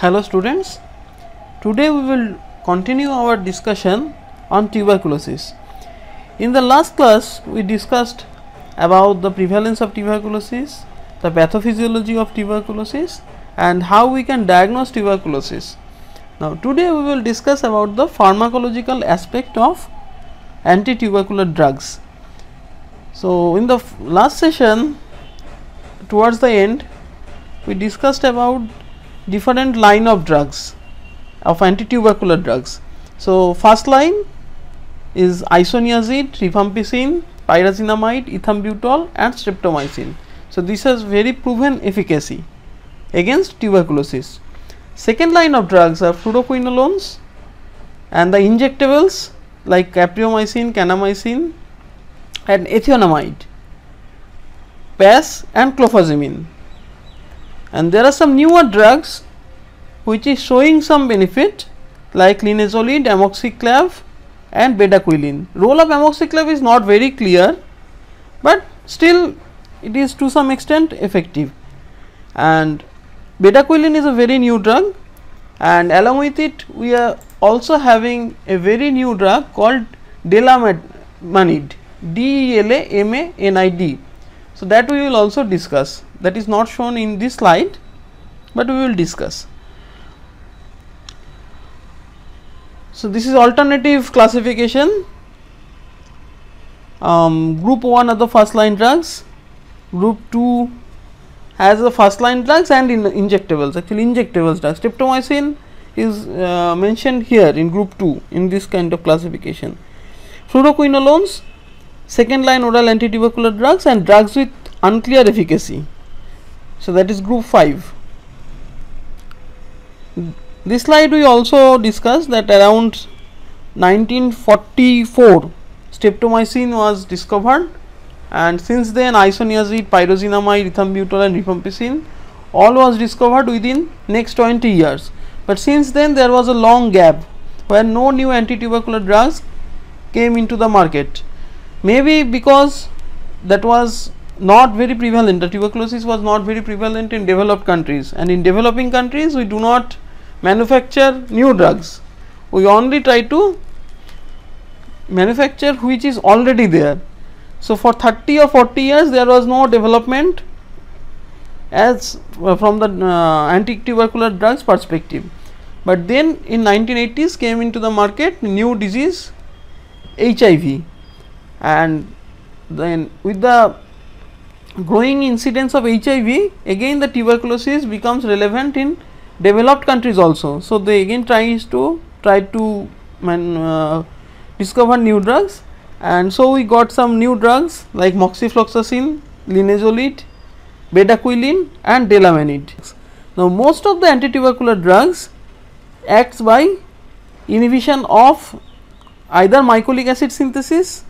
Hello students, today we will continue our discussion on tuberculosis. In the last class we discussed about the prevalence of tuberculosis, the pathophysiology of tuberculosis and how we can diagnose tuberculosis. Now today we will discuss about the pharmacological aspect of anti-tubercular drugs. So in the last session, towards the end, we discussed about different line of drugs, of anti-tubercular drugs. So first line is isoniazid, rifampicin, pyrazinamide, ethambutol and streptomycin. So this has very proven efficacy against tuberculosis. Second line of drugs are fluoroquinolones and the injectables like capreomycin, kanamycin and ethionamide, PAS and clofazimine. And there are some newer drugs which is showing some benefit like linezolid, amoxiclav and bedaquiline. Role of amoxiclav is not very clear, but still it is to some extent effective. And bedaquiline is a very new drug, and along with it we are also having a very new drug called delamanid, DELAMANID. So that we will also discuss. That is not shown in this slide, but we will discuss. So this is alternative classification. Group 1 are the first line drugs, group 2 has the first line drugs and injectables, actually injectables drugs. Streptomycin is mentioned here in group 2 in this kind of classification. Fluoroquinolones, second line oral anti-tubercular drugs and drugs with unclear efficacy. So that is group 5. This slide we also discussed that around 1944 streptomycin was discovered, and since then isoniazid, pyrazinamide, ethambutol and rifampicin all was discovered within next 20 years. But since then there was a long gap where no new anti-tubercular drugs came into the market. Maybe because that was not very prevalent, the tuberculosis was not very prevalent in developed countries, and in developing countries we do not manufacture new drugs, we only try to manufacture which is already there. So for 30 or 40 years there was no development as from the anti-tubercular drugs perspective. But then in 1980s came into the market new disease HIV, and then with the growing incidence of HIV, again the tuberculosis becomes relevant in developed countries also. So they again try to discover new drugs, and so we got some new drugs like moxifloxacin, linezolid, bedaquiline and delamanid. Now most of the anti-tubercular drugs acts by inhibition of either mycolic acid synthesis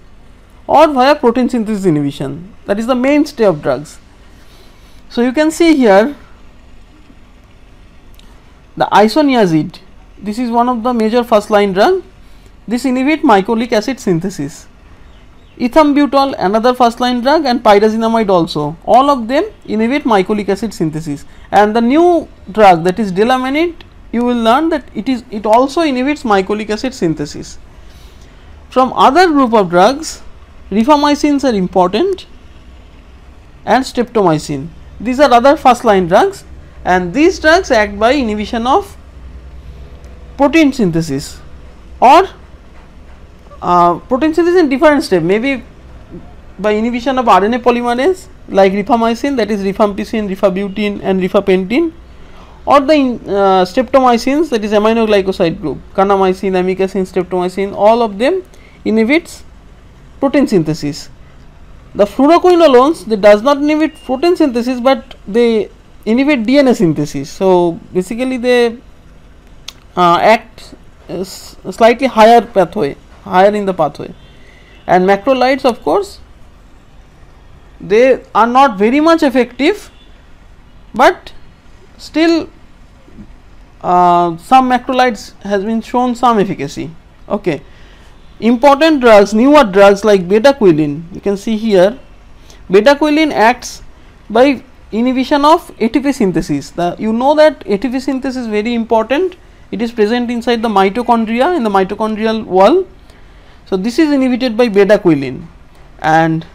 or via protein synthesis inhibition. That is the mainstay of drugs. So you can see here the isoniazid, this is one of the major first line drug. This inhibit mycolic acid synthesis. Ethambutol, another first line drug, and pyrazinamide also, all of them inhibit mycolic acid synthesis. And the new drug, that is delamanid, you will learn that it also inhibits mycolic acid synthesis. From other group of drugs, rifamycins are important and streptomycin. These are other first line drugs, and these drugs act by inhibition of protein synthesis or protein synthesis in different step, maybe by inhibition of RNA polymerase like rifamycin, that is rifampicin, rifabutin and rifapentin, or the streptomycins, that is aminoglycoside group, kanamycin, amikacin, streptomycin, all of them inhibits protein synthesis. The fluoroquinolones, they does not inhibit protein synthesis, but they inhibit DNA synthesis. So basically they act slightly higher pathway, higher in the pathway. And macrolides, of course, they are not very much effective, but still some macrolides has been shown some efficacy. Okay. Important drugs, newer drugs like bedaquiline, you can see here, bedaquiline acts by inhibition of ATP synthesis. You know that ATP synthesis is very important. It is present inside the mitochondria, in the mitochondrial wall. So, this is inhibited by beta-quilin, and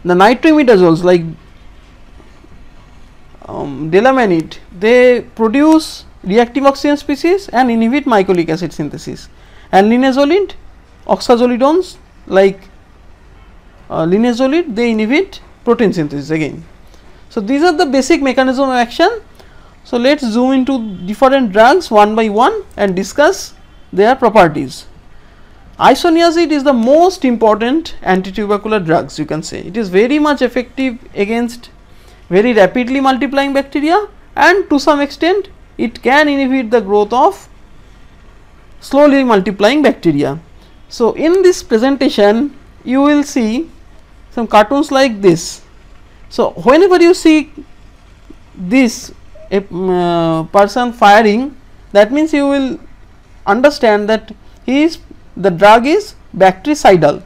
the nitroimidazoles like delamanid, they produce reactive oxygen species and inhibit mycolic acid synthesis, and linezolid, oxazolidones like linezolid, they inhibit protein synthesis again. So, these are the basic mechanism of action. So, let us zoom into different drugs one by one and discuss their properties. Isoniazid is the most important antitubercular drugs, you can say. It is very much effective against very rapidly multiplying bacteria, and to some extent it can inhibit the growth of slowly multiplying bacteria. So, in this presentation you will see some cartoons like this. So, whenever you see this person firing, that means you will understand that the drug is bactericidal.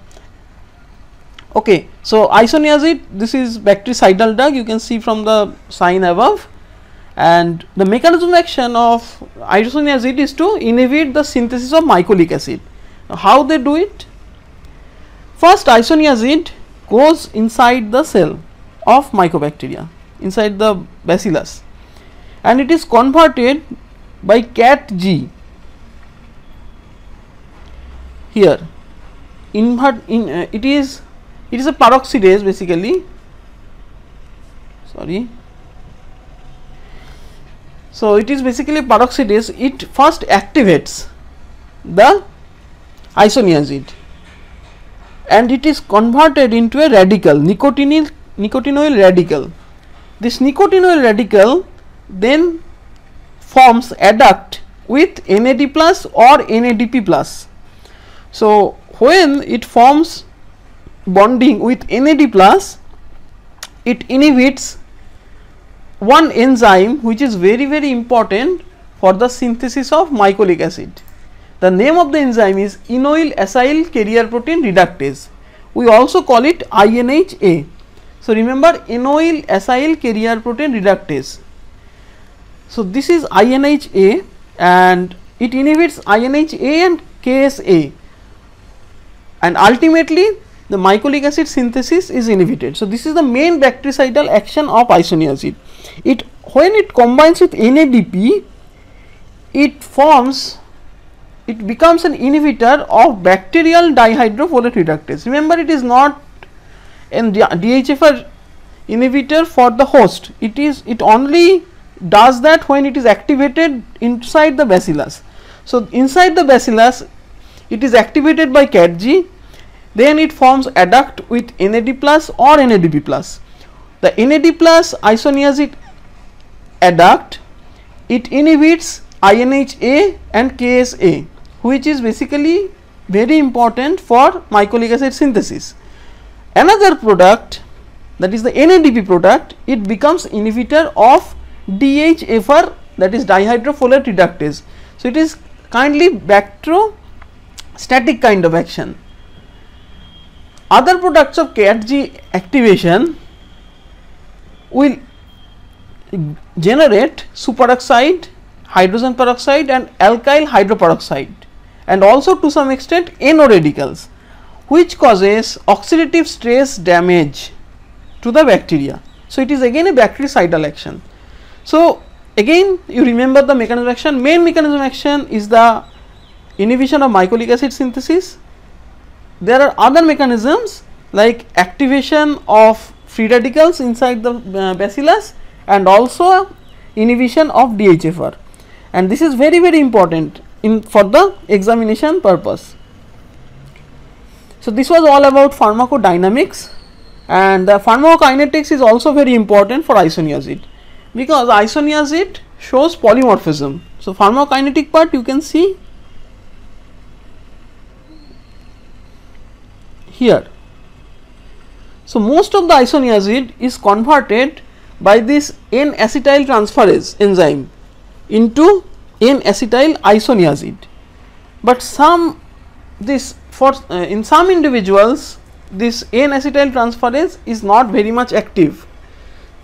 Okay. So, isoniazid, this is bactericidal drug, you can see from the sign above, and the mechanism of action of isoniazid is to inhibit the synthesis of mycolic acid. Now, how they do it? First, isoniazid goes inside the cell of mycobacteria, inside the bacillus, and it is converted by CatG. Here it is a peroxidase basically, sorry. So, it is basically peroxidase. It first activates the isoniazid and it is converted into a radical, nicotinoyl radical. This nicotinoyl radical then forms adduct with NAD plus or NADP plus. So, when it forms bonding with NAD plus, it inhibits one enzyme which is very important for the synthesis of mycolic acid. The name of the enzyme is enoyl acyl carrier protein reductase. We also call it INHA. So, remember enoyl acyl carrier protein reductase. So, this is INHA and it inhibits INHA and KSA, and ultimately the mycolic acid synthesis is inhibited. So, this is the main bactericidal action of isoniazid. When it combines with NADP, it becomes an inhibitor of bacterial dihydrofolate reductase. Remember, it is not a DHFR inhibitor for the host. It only does that when it is activated inside the bacillus. So, inside the bacillus it is activated by CatG, then it forms adduct with NAD plus or NADP plus. The NAD plus isoniazid adduct, it inhibits INHA and KSA, which is basically very important for mycolic acid synthesis. Another product, that is the NADP product, it becomes inhibitor of DHFR, that is dihydrofolate reductase. So, it is kindly bacteriostatic kind of action. Other products of CatG activation will generate superoxide, hydrogen peroxide and alkyl hydroperoxide, and also to some extent NO radicals, which causes oxidative stress damage to the bacteria. So, it is again a bactericidal action. So, again you remember the mechanism of action. Main mechanism of action is the inhibition of mycolic acid synthesis. There are other mechanisms like activation of free radicals inside the bacillus and also inhibition of DHFR, and this is very important for the examination purpose. So, this was all about pharmacodynamics, and the pharmacokinetics is also very important for isoniazid, because isoniazid shows polymorphism. So, pharmacokinetic part you can see here. So, most of the isoniazid is converted by this N-acetyl transferase enzyme into N-acetyl isoniazid, but in some individuals this N-acetyl transferase is not very much active.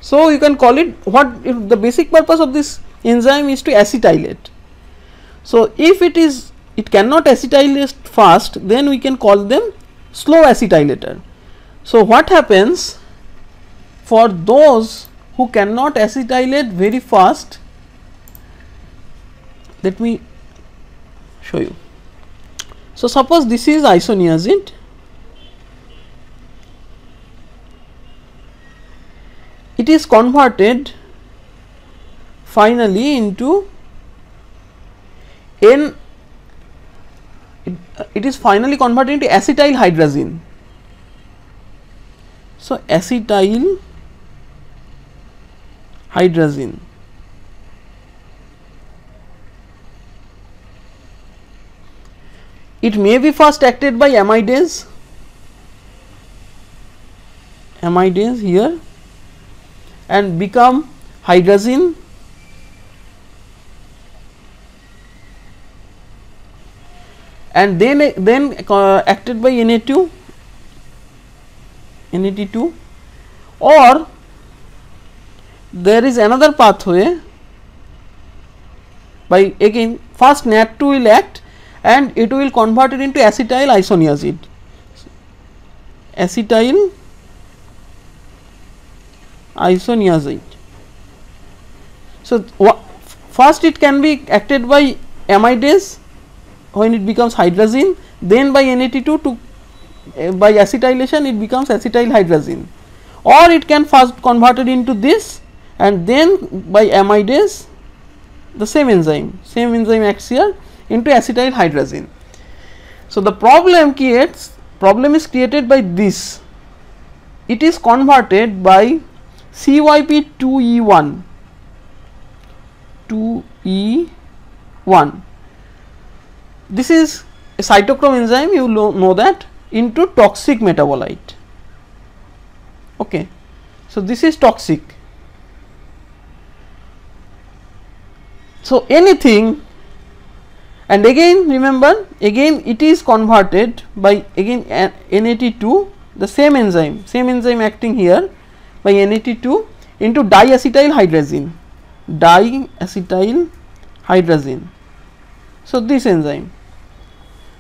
So you can call it, what if the basic purpose of this enzyme is to acetylate. So if it cannot acetylate fast, then we can call them slow acetylator. So what happens for those who cannot acetylate very fast? Let me show you. So suppose this is isoniazid. It is converted finally into it is finally converted into acetyl hydrazine. So acetyl hydrazine. It may be first acted by amidase here and become hydrazine, and then acted by Na2, or there is another pathway by, again first NAT2 will act and it will convert it into acetyl isoniazid, So first it can be acted by amidase when it becomes hydrazine, then by Na2 to by acetylation it becomes acetyl hydrazine, or it can first converted into this and then by amidase, the same enzyme acts here into acetyl hydrazine. So the problem is created by this. It is converted by CYP2E1 this is a cytochrome enzyme, you know that, into toxic metabolite. Okay, so this is toxic. So anything, and again remember, again it is converted by again NAT2, the same enzyme acting here by NAT2 into diacetyl hydrazine. So this enzyme,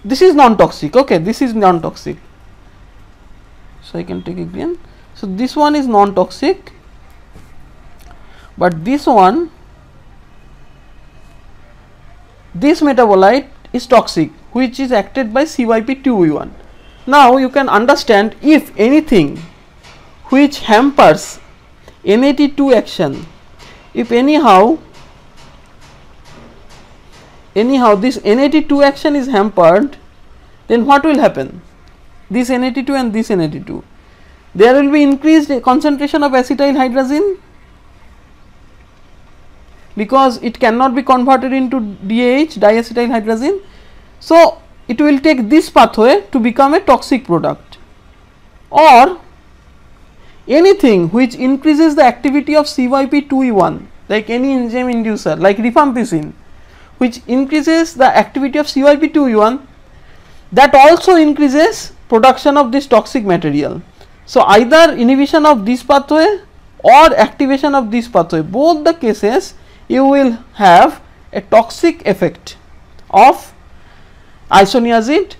this is non-toxic. Okay, this is non-toxic. So I can take again. So this one is non-toxic, but this metabolite is toxic, which is acted by CYP2E1. Now you can understand, if anything which hampers NAT2 action, if anyhow this NAT2 action is hampered, then what will happen? This NAT2 and this NAT2, there will be increased concentration of acetyl hydrazine, because it cannot be converted into DAH, diacetyl hydrazine. So it will take this pathway to become a toxic product, or anything which increases the activity of CYP2E1, like any enzyme inducer like rifampicin, which increases the activity of CYP2E1, that also increases production of this toxic material. So either inhibition of this pathway or activation of this pathway, both the cases you will have a toxic effect of isoniazid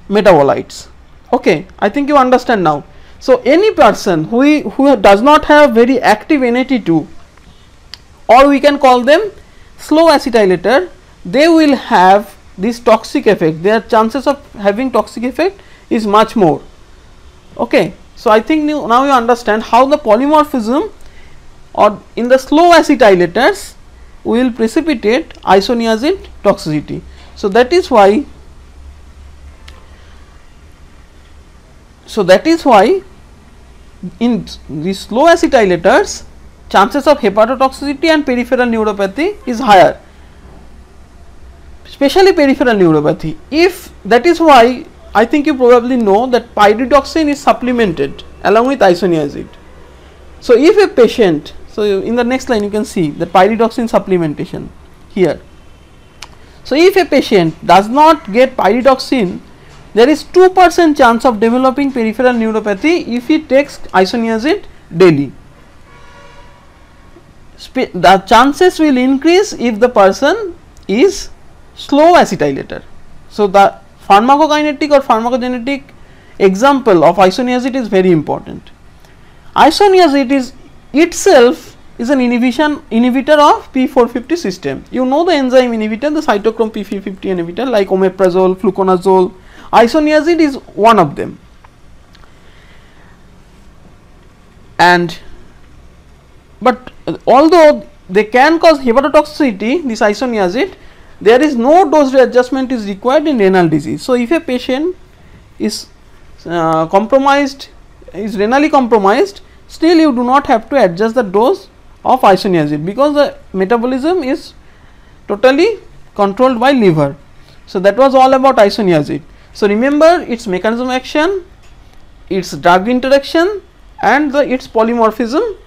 metabolites. Okay, I think you understand now. So any person who does not have very active NAT2, or we can call them slow acetylator, they will have this toxic effect. Their chances of having toxic effect is much more. Okay, so I think now you understand how the polymorphism or in the slow acetylators will precipitate isoniazid toxicity. So that is why in the slow acetylators chances of hepatotoxicity and peripheral neuropathy is higher, especially peripheral neuropathy. If that is why I think you probably know that pyridoxine is supplemented along with isoniazid. So if a patient, so in the next line you can see the pyridoxine supplementation here. So if a patient does not get pyridoxine, there is 2% chance of developing peripheral neuropathy if he takes isoniazid daily. the chances will increase if the person is slow acetylator. So, the pharmacokinetic or pharmacogenetic example of isoniazid is very important. Isoniazid is itself is an inhibitor of P450 system. You know the enzyme inhibitor, the cytochrome P450 inhibitor like omeprazole, fluconazole. Isoniazid is one of them. And but although they can cause hepatotoxicity, this isoniazid, there is no dose readjustment is required in renal disease. So, if a patient is compromised, is renally compromised, still you do not have to adjust the dose of isoniazid because the metabolism is totally controlled by liver. So, that was all about isoniazid. So, remember its mechanism action, its drug interaction and its polymorphism,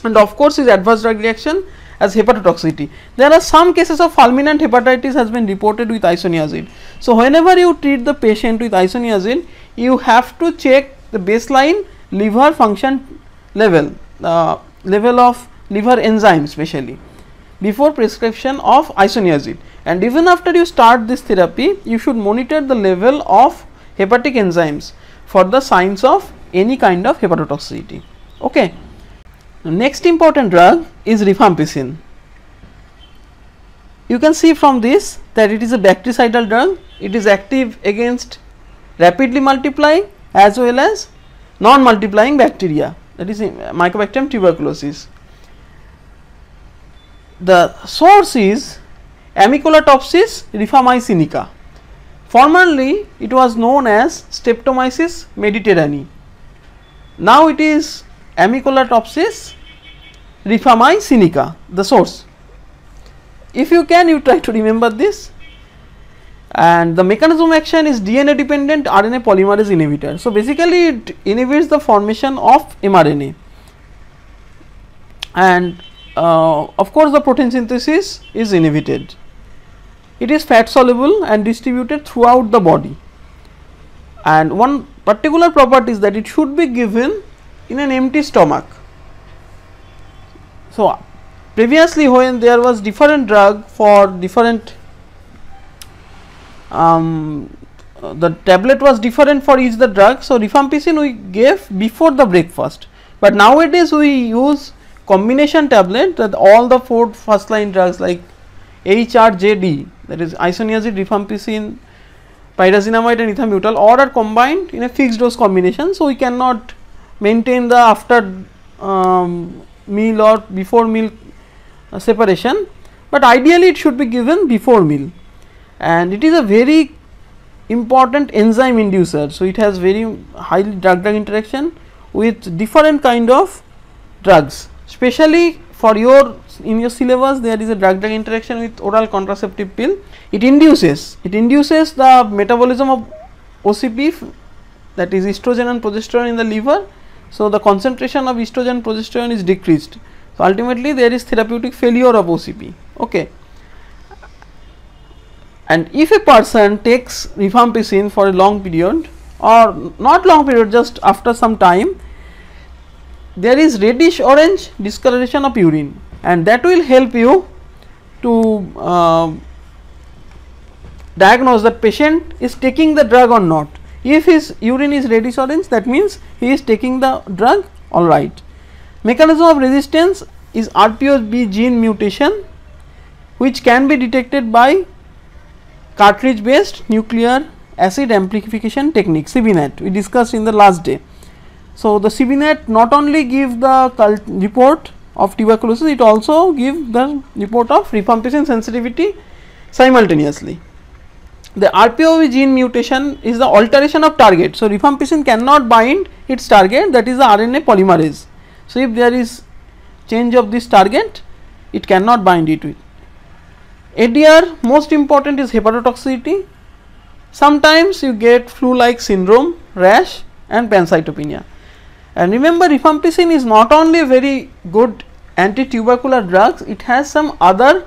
and of course, its adverse drug reaction as hepatotoxicity. There are some cases of fulminant hepatitis has been reported with isoniazid. So, whenever you treat the patient with isoniazid, you have to check the baseline liver function level, level of liver enzyme especially before prescription of isoniazid, and even after you start this therapy, you should monitor the level of hepatic enzymes for the signs of any kind of hepatotoxicity. Okay. Next important drug is rifampicin. You can see from this that it is a bactericidal drug. It is active against rapidly multiplying as well as non-multiplying bacteria, that is Mycobacterium tuberculosis. The source is Amycolatopsis rifamycinica. Formerly it was known as Streptomyces mediterranei. Now it is Amycolatopsis rifamycinica, the source. If you can, you try to remember this. And the mechanism action is DNA dependent RNA polymerase inhibitor. So, basically it inhibits the formation of mRNA, and of course, the protein synthesis is inhibited. It is fat soluble and distributed throughout the body, and one particular property is that it should be given in an empty stomach. So, previously when there was different drug for different the tablet was different for each the drug. So, rifampicin we gave before the breakfast, but nowadays we use combination tablet, that all the 4 first line drugs like HRJD, that is isoniazid, rifampicin, pyrazinamide and ethamutal, all are combined in a fixed dose combination. So, we cannot maintain the after meal or before meal separation, but ideally it should be given before meal, and it is a very important enzyme inducer. So, it has very high drug interaction with different kind of drugs, especially for your in your syllabus there is a drug interaction with oral contraceptive pill. It induces the metabolism of OCP, that is estrogen and progesterone in the liver. So, the concentration of estrogen and progesterone is decreased. So, ultimately there is therapeutic failure of OCP. Okay. And if a person takes rifampicin for a long period or not long period, just after some time, there is reddish orange discoloration of urine, and that will help you to diagnose that patient is taking the drug or not. If his urine is reddish orange, that means he is taking the drug all right. Mechanism of resistance is RPOB gene mutation, which can be detected by cartridge based nuclear acid amplification technique, CBNAT, we discussed in the last day. So, the CBNAT not only give the report of tuberculosis, it also give the report of rifampicin sensitivity simultaneously. The RPOB gene mutation is the alteration of target. So, rifampicin cannot bind its target, that is the RNA polymerase. So, if there is change of this target, it cannot bind it with. ADR, most important is hepatotoxicity. Sometimes you get flu like syndrome, rash and pancytopenia. And remember, rifampicin is not only a very good anti-tubercular drugs, it has some other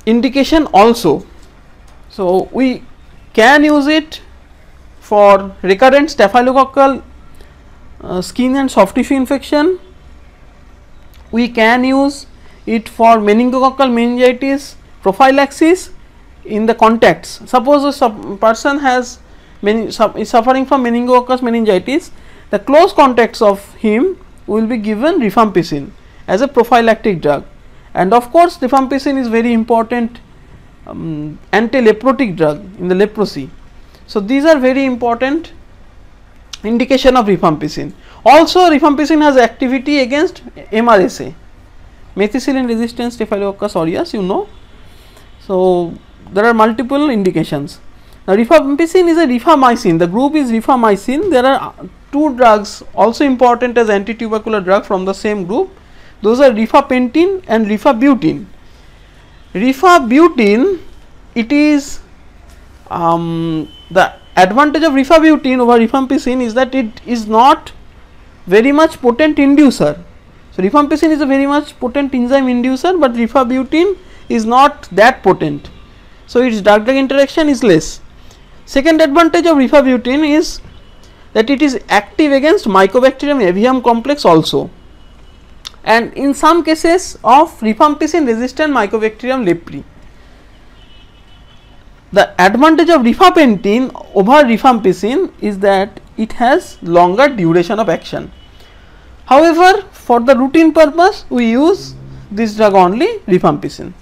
indication also. So, we can use it for recurrent staphylococcal skin and soft tissue infection, we can use it for meningococcal meningitis prophylaxis in the contacts. Suppose a person has is suffering from meningococcus meningitis, the close contacts of him will be given rifampicin as a prophylactic drug, and of course rifampicin is very important anti-leprotic drug in the leprosy. So these are very important indication of rifampicin. Also rifampicin has activity against MRSA, methicillin resistant Staphylococcus aureus, you know. So there are multiple indications. Now rifampicin is a rifamycin, the group is rifamycin. There are two drugs also important as anti-tubercular drug from the same group. Those are rifapentin and rifabutin. Rifabutin, it is the advantage of rifabutin over rifampicin is that it is not very much potent inducer. So rifampicin is a very much potent enzyme inducer, but rifabutin is not that potent. So its drug-drug interaction is less. Second advantage of rifabutin is that it is active against Mycobacterium avium complex also, and in some cases of rifampicin resistant Mycobacterium lepri. The advantage of rifapentin over rifampicin is that it has longer duration of action. However, for the routine purpose we use this drug only, rifampicin.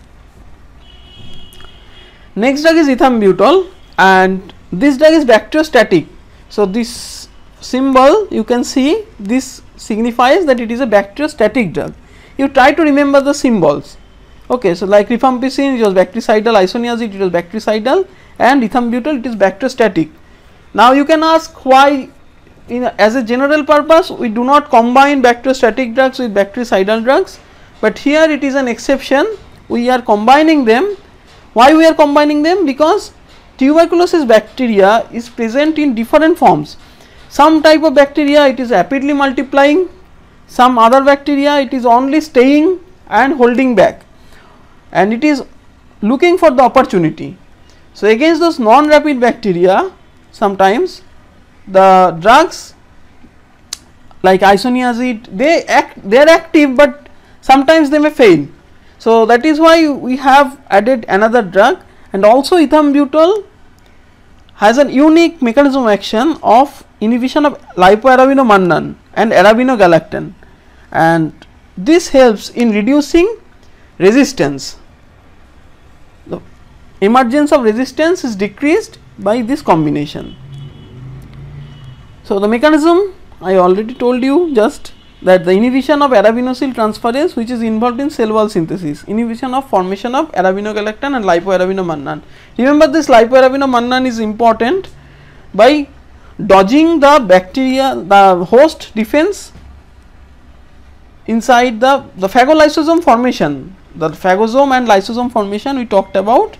Next drug is ethambutol, and this drug is bacteriostatic. So this symbol you can see, this signifies that it is a bacteriostatic drug. You try to remember the symbols. Okay, so like rifampicin it was bactericidal, isoniazid it was bactericidal, and ethambutol it is bacteriostatic. Now you can ask why as a general purpose we do not combine bacteriostatic drugs with bactericidal drugs, but here it is an exception, we are combining them. Why we are combining them? Because tuberculosis bacteria is present in different forms. Some type of bacteria it is rapidly multiplying, some other bacteria it is only staying and holding back, and it is looking for the opportunity. So against those non-rapid bacteria, sometimes the drugs like isoniazid, they are active, but sometimes they may fail. So that is why we have added another drug, and also ethambutol has a unique mechanism of action of inhibition of lipoarabinomannan and arabinogalactan, and this helps in reducing resistance. The emergence of resistance is decreased by this combination. So the mechanism I already told you, just that the inhibition of arabinosyl transferase, which is involved in cell wall synthesis, inhibition of formation of arabinogalactan and lipoarabinomannan. Remember, this lipoarabinomannan is important by dodging the bacteria, the host defense inside the phagolysosome formation. The phagosome and lysosome formation we talked about,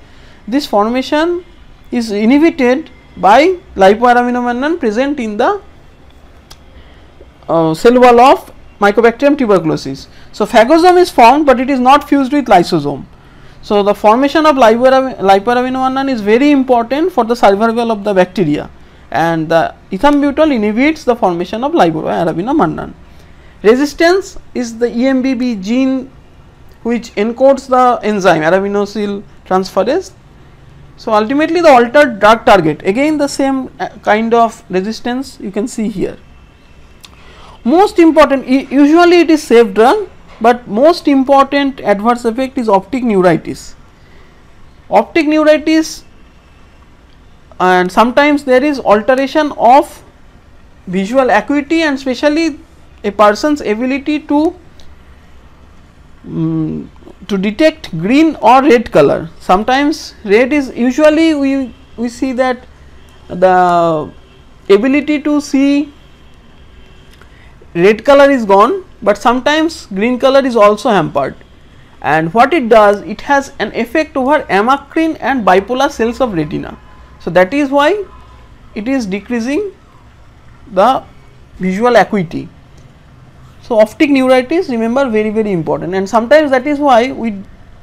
this formation is inhibited by lipoarabinomannan present in the cell wall of Mycobacterium tuberculosis. So phagosome is formed, but it is not fused with lysosome. So the formation of lipoarabinomannan is very important for the survival of the bacteria, and the ethambutol inhibits the formation of lipoarabinomannan. Resistance is the EMBB gene which encodes the enzyme arabinosyl transferase. So ultimately the altered drug target, again the same kind of resistance you can see here. Most important, usually it is safe drug, but most important adverse effect is optic neuritis. Optic neuritis, and sometimes there is alteration of visual acuity and especially a person's ability to detect green or red color. Sometimes red is, usually we see that the ability to see red color is gone, but sometimes green color is also hampered, and what it does, it has an effect over amacrine and bipolar cells of retina. So that is why it is decreasing the visual acuity. So optic neuritis, remember, very important, and sometimes that is why we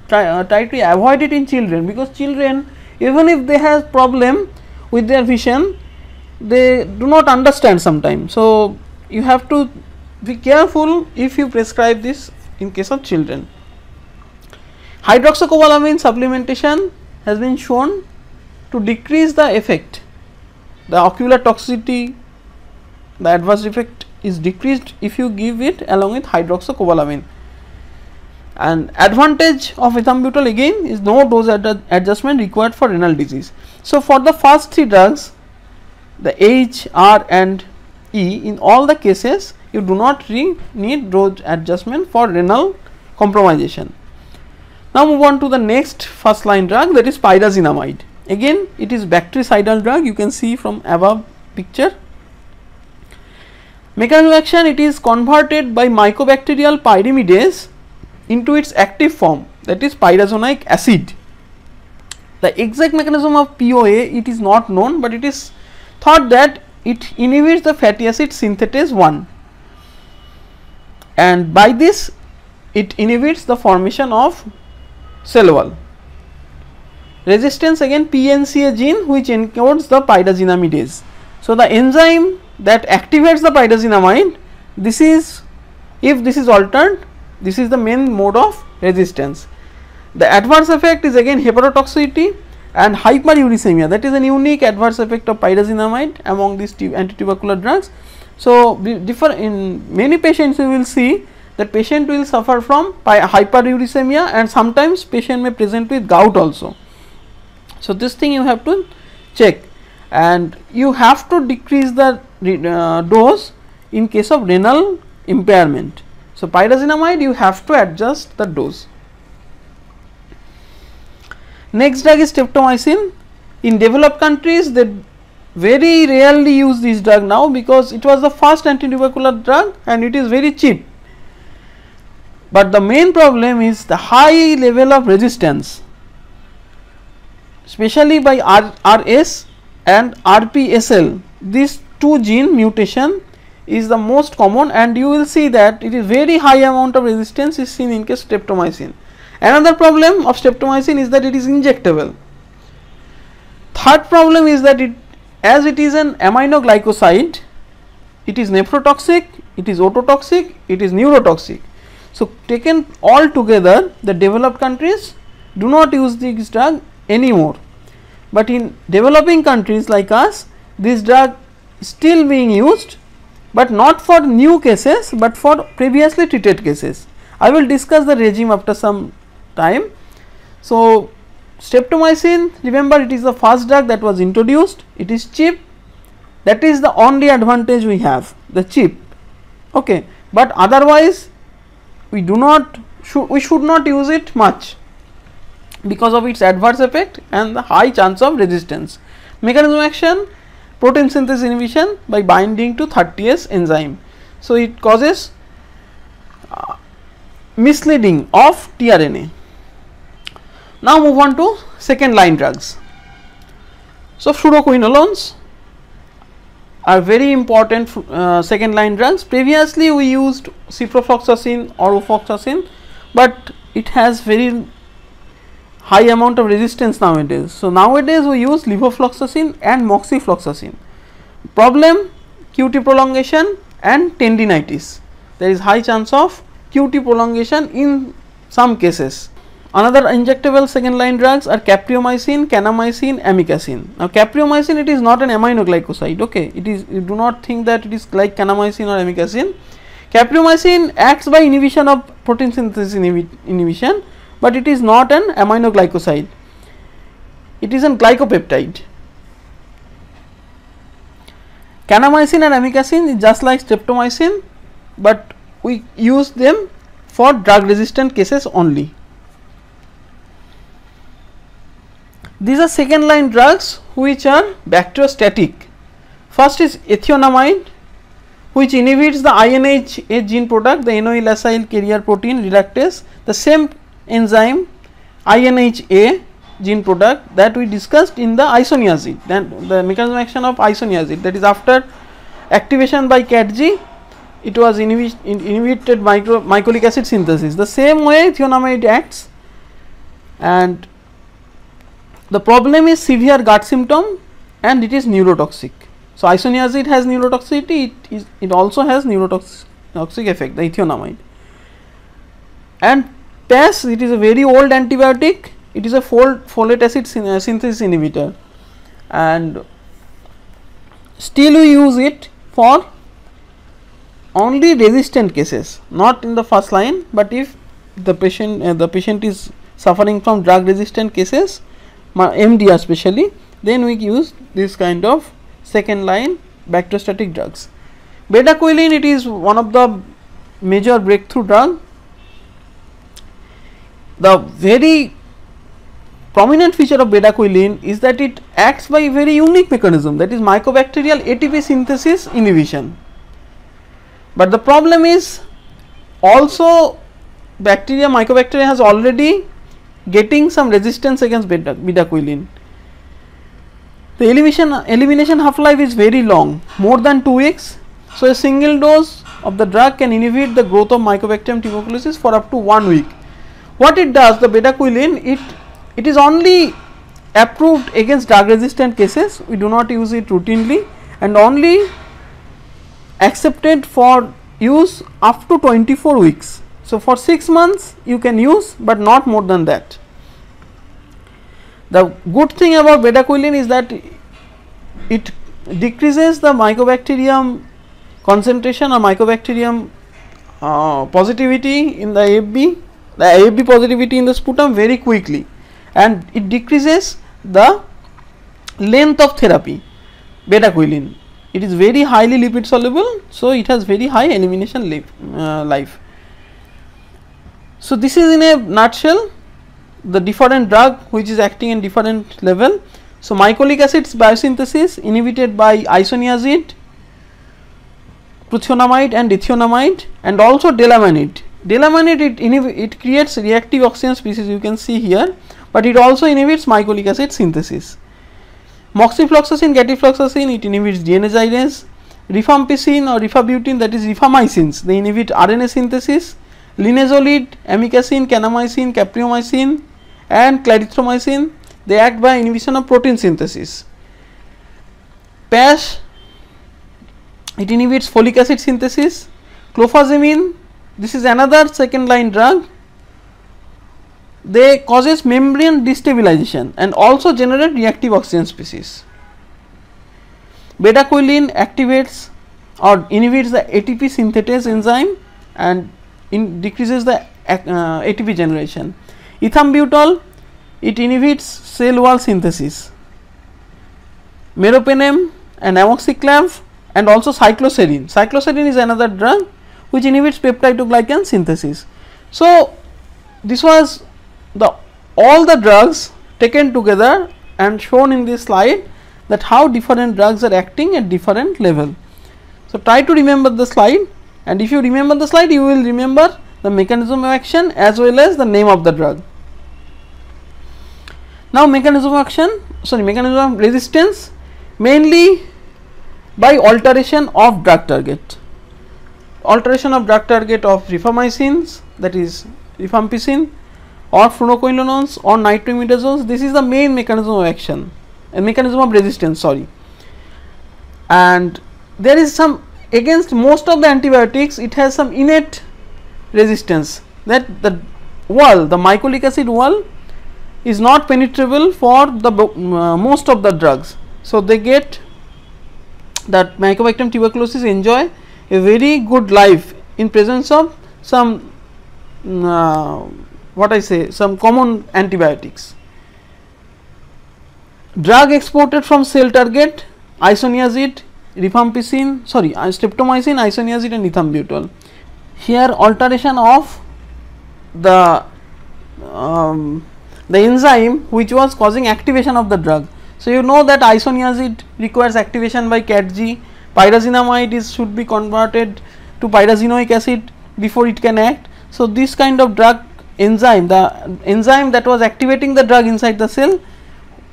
try to avoid it in children, because children, even if they have problem with their vision, they do not understand sometimes. So you have to be careful if you prescribe this in case of children. Hydroxycobalamin supplementation has been shown to decrease the effect, the ocular toxicity, the adverse effect is decreased if you give it along with hydroxycobalamin. And advantage of ethambutol again is no dose adjustment required for renal disease. So, for the first three drugs, the H, R and E, in all the cases you do not need dose adjustment for renal compromisation. Now, move on to the next first line drug, that is pyrazinamide. Again it is bactericidal drug, you can see from above picture. Mechanism of action, it is converted by mycobacterial pyrimidase into its active form, that is pyrazonic acid. The exact mechanism of POA it is not known, but it is thought that it inhibits the fatty acid synthetase 1, and by this it inhibits the formation of cell wall. Resistance, again PNCA gene which encodes the pyrazinamidase. So, the enzyme that activates the pyrazinamide, this is, if this is altered, this is the main mode of resistance. The adverse effect is again hepatotoxicity and hyperuricemia, that is a unique adverse effect of pyrazinamide among these antitubercular drugs. So, differ in many patients you will see that patient will suffer from hyperuricemia, and sometimes patient may present with gout also. So, this thing you have to check, and you have to decrease the dose in case of renal impairment. So, pyrazinamide you have to adjust the dose. Next drug is streptomycin. In developed countries they very rarely use this drug now, because it was the first antitubercular drug and it is very cheap. But the main problem is the high level of resistance, especially by RS and RPSL. These two gene mutation is the most common, and you will see that it is very high amount of resistance is seen in case of streptomycin. Another problem of streptomycin is that it is injectable. Third problem is that as it is an aminoglycoside, it is nephrotoxic, it is ototoxic, it is neurotoxic. So, taken all together, the developed countries do not use this drug anymore, but in developing countries like us, this drug is still being used, but not for new cases, but for previously treated cases. I will discuss the regime after some time. So, streptomycin, remember it is the first drug that was introduced, it is cheap, that is the only advantage we have, the cheap, okay. But otherwise we should not use it much because of its adverse effect and the high chance of resistance. Mechanism of action, protein synthesis inhibition by binding to 30S enzyme. So, it causes misleading of tRNA. Now, move on to second line drugs. So, fluoroquinolones are very important second line drugs. Previously we used ciprofloxacin or ofloxacin, but it has very high amount of resistance nowadays. So, nowadays we use levofloxacin and moxifloxacin. Problem, QT prolongation and tendinitis. There is high chance of QT prolongation in some cases. Another injectable second line drugs are capreomycin, kanamycin, amikacin. Now, capreomycin, it is not an aminoglycoside, okay. It is, you do not think that it is like kanamycin or amikacin. Capreomycin acts by inhibition of protein synthesis inhibition, but it is not an aminoglycoside, it is a glycopeptide. Kanamycin and amikacin is just like streptomycin, but we use them for drug resistant cases only. These are second line drugs which are bacteriostatic. First is ethionamide, which inhibits the INH gene product, the anoyl acyl carrier protein reductase, the same enzyme INHA gene product that we discussed in the isoniazid. Then the mechanism of action of isoniazid, that is after activation by CATG, it was inhibited mycolic acid synthesis. The same way ethionamide acts, and the problem is severe gut symptom and it is neurotoxic. So, isoniazid has neurotoxicity, it also has neurotoxic effect, the ethionamide. And PAS, it is a very old antibiotic. It is a folate acid synthesis inhibitor, and still we use it for only resistant cases, not in the first line, but if the patient is suffering from drug resistant cases, MD especially, then we use this kind of second line bacteriostatic drugs. Bedaquiline, it is one of the major breakthrough drug. The very prominent feature of bedaquiline is that it acts by a very unique mechanism, that is mycobacterial ATP synthesis inhibition. But the problem is also mycobacteria has already getting some resistance against bedaquiline. The elimination half-life is very long, more than 2 weeks. So, a single dose of the drug can inhibit the growth of Mycobacterium tuberculosis for up to 1 week. What it does, the bedaquiline, it is only approved against drug resistant cases. We do not use it routinely, and only accepted for use up to 24 weeks. So, for 6 months you can use, but not more than that. The good thing about bedaquiline is that it decreases the Mycobacterium concentration or Mycobacterium positivity in the AFB positivity in the sputum very quickly, and it decreases the length of therapy. Bedaquiline, it is very highly lipid soluble, so it has very high elimination life. So, this is in a nutshell the different drug which is acting in different level. So, mycolic acids biosynthesis inhibited by isoniazid, prothionamide and ethionamide, and also delamanid. Delamanid, it creates reactive oxygen species, you can see here, but it also inhibits mycolic acid synthesis. Moxifloxacin, gatifloxacin, it inhibits deoxygenase. Rifampicin or rifabutine, that is rifamycins, they inhibit RNA synthesis. Linezolid, amikacin, kanamycin, capreomycin and clarithromycin, they act by inhibition of protein synthesis. PAS, it inhibits folic acid synthesis. Clofazimine, this is another second line drug, they causes membrane destabilization and also generate reactive oxygen species. Bedaquiline activates or inhibits the ATP synthetase enzyme and decreases the ATP generation. Ethambutol, it inhibits cell wall synthesis. Meropenem and amoxiclav and also cycloserine. Cycloserine is another drug which inhibits peptide to glycan synthesis. So, this was all the drugs taken together and shown in this slide, that how different drugs are acting at different level. So, try to remember the slide, and if you remember the slide, you will remember the mechanism of action as well as the name of the drug. Now, mechanism of resistance, mainly by alteration of drug target. Alteration of drug target of rifamycins, that is rifampicin or fluoroquinolones or nitroimidazoles, this is the main mechanism of action, a mechanism of resistance, and there is some, against most of the antibiotics it has some innate resistance, that the mycolic acid wall is not penetrable for the most of the drugs. So, they get that Mycobacterium tuberculosis enjoy a very good life in presence of some some common antibiotics. Drug exported from cell target, isoniazid, rifampicin, streptomycin, isoniazid and ethambutol. Here alteration of the enzyme which was causing activation of the drug. So, you know that isoniazid requires activation by CATG, pyrazinamide should be converted to pyrazinoic acid before it can act. So, this kind of drug enzyme, the enzyme that was activating the drug inside the cell,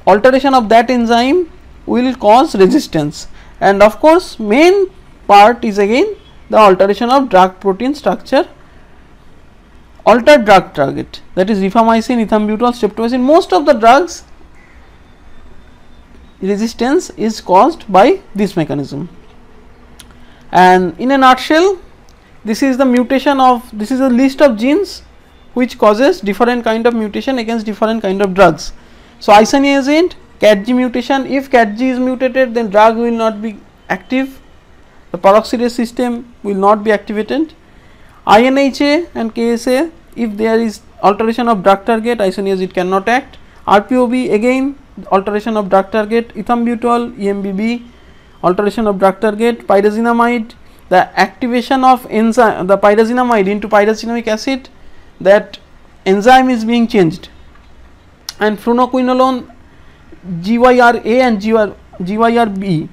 alteration of that enzyme will cause resistance, and of course, main part is again the alteration of drug protein structure, altered drug target, that is rifamycin, ethambutol, streptomycin. Most of the drugs resistance is caused by this mechanism, and in a nutshell, this is the mutation of, this is a list of genes which causes different kind of mutation against different kind of drugs. So isoniazid, CATG mutation, if CATG is mutated, then drug will not be active, the peroxidase system will not be activated. INHA and KSA, if there is alteration of drug target, isoniazid cannot act. RPOB, again alteration of drug target, ethambutol, EMBB, alteration of drug target. Pyrazinamide, the activation of enzyme, the pyrazinamide into pyrazinoic acid, that enzyme is being changed. And fluoroquinolone, GYRA and GYRB,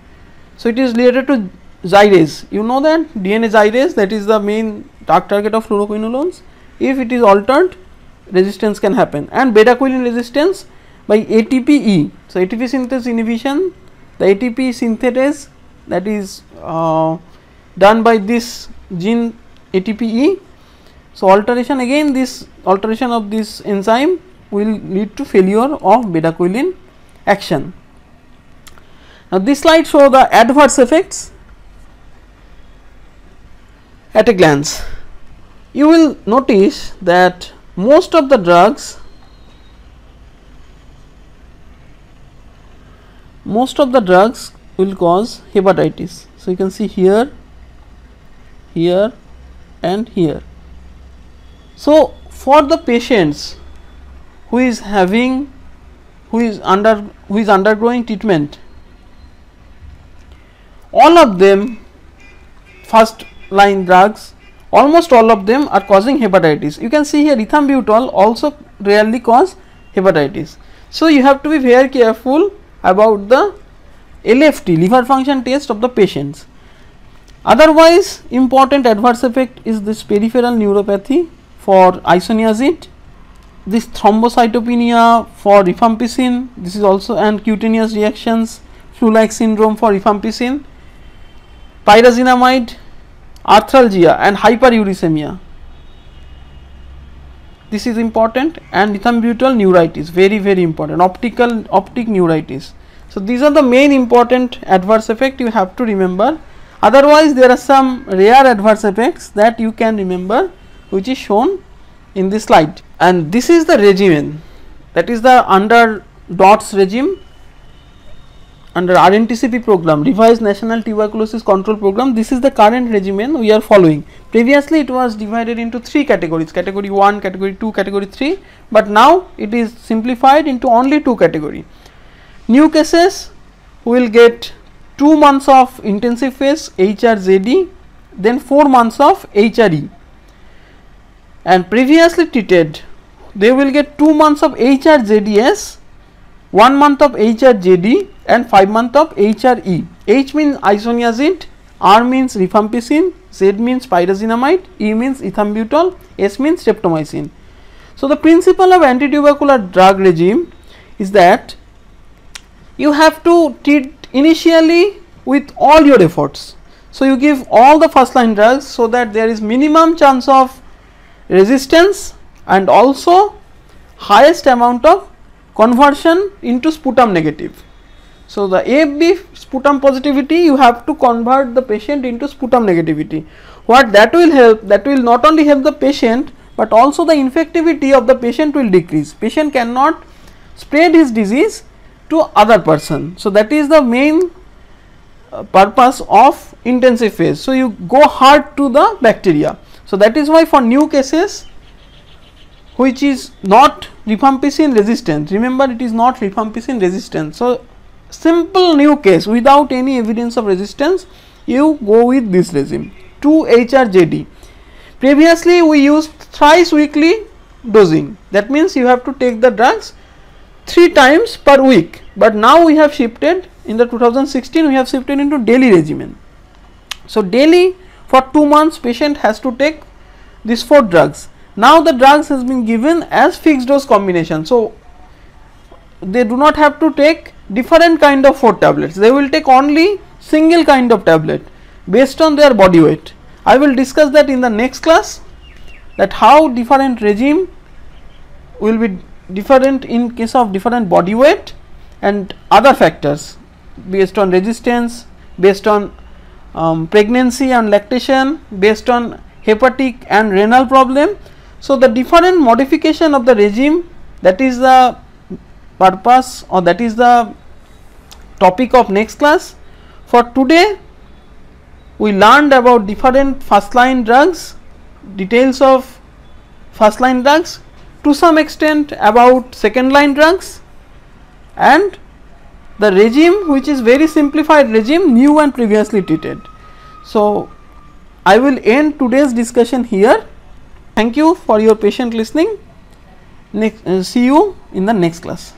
so it is related to gyrase. You know that DNA gyrase, that is the main drug target of fluoroquinolones. If it is altered, resistance can happen. And betaquilin resistance by ATPE. So ATP synthase inhibition, the ATP synthetase, that is done by this gene ATPE. So alteration, again this alteration of this enzyme will lead to failure of betaquilin action. Now this slide shows the adverse effects at a glance. You will notice that most of the drugs will cause hepatitis. So you can see here, here and here. So for the patients who is undergoing treatment, all of them first line drugs, almost all of them are causing hepatitis. You can see here ethambutol also rarely cause hepatitis. So you have to be very careful about the LFT, liver function test of the patients. Otherwise important adverse effect is this peripheral neuropathy for isoniazid, this thrombocytopenia for rifampicin, this is also, and cutaneous reactions, flu-like syndrome for rifampicin, pyrazinamide, arthralgia and hyperuricemia, this is important, and ethambutol neuritis, very important, optic neuritis. So these are the main important adverse effect you have to remember. Otherwise there are some rare adverse effects that you can remember, which is shown in this slide. And this is the regimen, that is the under DOTS regime, under RNTCP program, Revised National Tuberculosis Control Program. This is the current regimen we are following. Previously it was divided into 3 categories, category 1, category 2, category 3, but now it is simplified into only 2 category. New cases will get 2 months of intensive phase HRZD, then 4 months of HRE, and previously treated they will get 2 months of HRZDS, 1 month of HRJD and 5 months of HRE. H means isoniazid, R means rifampicin, Z means pyrazinamide, E means ethambutol, S means streptomycin. So the principle of anti-tubercular drug regime is that you have to treat initially with all your efforts. So you give all the first line drugs so that there is minimum chance of resistance and also highest amount of conversion into sputum negative. So the AFB sputum positivity, you have to convert the patient into sputum negativity. What that will help, that will not only help the patient, but also the infectivity of the patient will decrease. Patient cannot spread his disease to other person. So that is the main purpose of intensive phase. So you go hard to the bacteria. So that is why for new cases which is not rifampicin resistant, remember it is not rifampicin resistant. So simple new case without any evidence of resistance, you go with this regime. 2 HRJD. Previously we used thrice weekly dosing, that means you have to take the drugs 3 times per week, but now we have shifted, in the 2016 we have shifted into daily regimen. So daily for 2 months patient has to take these 4 drugs. Now the drugs has been given as fixed dose combination, so they do not have to take different kind of 4 tablets, they will take only single kind of tablet based on their body weight. I will discuss that in the next class, that how different regime will be different in case of different body weight and other factors based on resistance, based on pregnancy and lactation, based on hepatic and renal problem. So, the different modification of the regime, that is the purpose, or that is the topic of next class. For today we learned about different first line drugs, details of first line drugs, to some extent about second line drugs, and the regime, which is very simplified regime, new and previously treated. So, I will end today's discussion here. Thank you for your patient listening. See you in the next class.